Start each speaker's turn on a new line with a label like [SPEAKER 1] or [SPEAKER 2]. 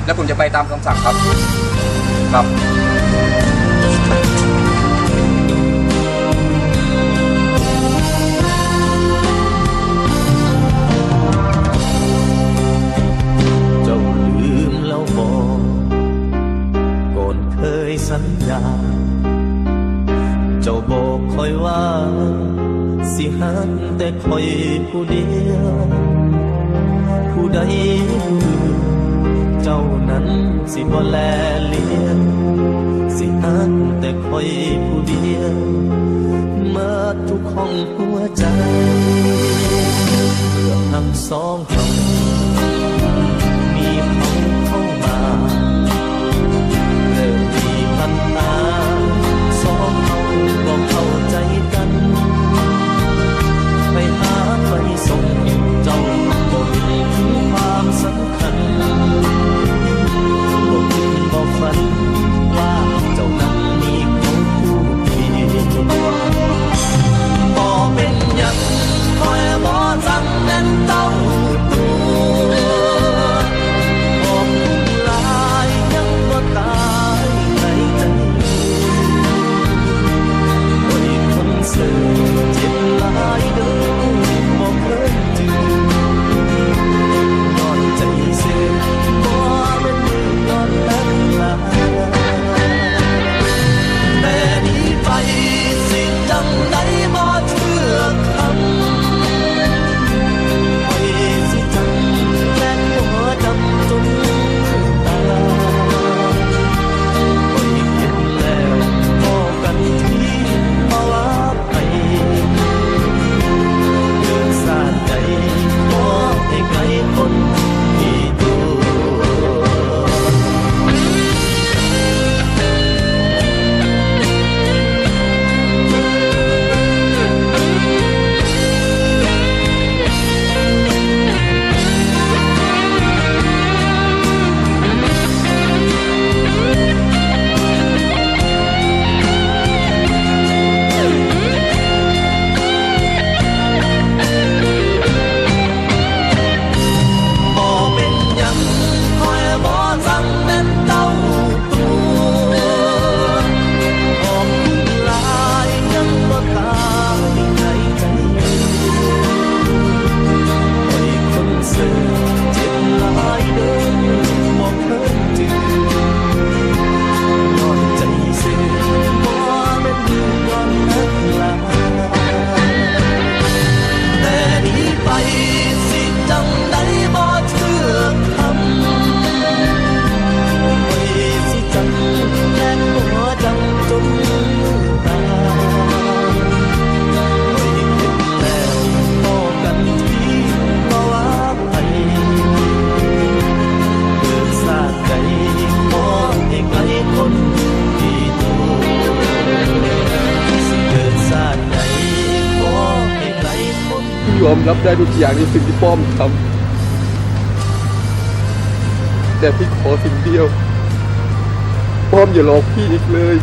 [SPEAKER 1] แล้วผมจะไปตามคำสั่งครับครับ
[SPEAKER 2] เจ้าลืมแล้วบอกก่อนเคยสัญญาเจ้าบอกคอยว่าสิหักแต่คอยผู้เดียวผู้ใดเจ้านั้นสิบ่แลเลียงสิหักแต่คอยผู้เดียวเมื่อทุกห้องหัวใจเพื่อทั้งสองเรามีเขาเข้ามาเริ่มมีพันตาสองเขาก็เข้าใจกันไปหาไปส่งเจ้าบ่เห็นความสำคัญบ่คิดบ่ฝันว่าเจ้านั้นมีเขาผู้เดียวบ่เป็นหยังคอยบ่จังแน่นเต้าตัวบอกหลายยังบ่ตายในใจโอ้ยคนเสื่อเจ็บหลายเด้อบ่เคยเจอนอนใจเสื่อบ่เป็นมือนอนหลับลาแต่นี้ไปสิจังใดบ่เชื่อคำไปสิจังแม่หัวจำจนตาไปเห็นแล้วพอกันที่มาว่าไปเดินสาดใจขอให้ไกลคนที่ตัว บ่เป็นหยังคอยบ่จังแม่นเต้าตัวบอกหลายยังบ่ตายในใจโอ้ยคนเสื่อเจ็บหลายเด้อบ่เคยเจอนอนใจเสื่อบ่แม่นมือนอนหักลาแต่นี้ไปสิจังใดบ่เชื่อคำไว้สิจังแน่หัวจังจนตาไว้เห็นแล้วพอกันที่มาว่าไปเกิดสาดใจขอให้ไกลคนที่ตัวเกิดสาดใจขอให้ไกลคน
[SPEAKER 3] ยอมรับได้ทุกอย่างในสิ่งที่ป้อมทำแต่พี่ขอสิ่งเดียวป้อมอย่าหลอกพี่อีกเลย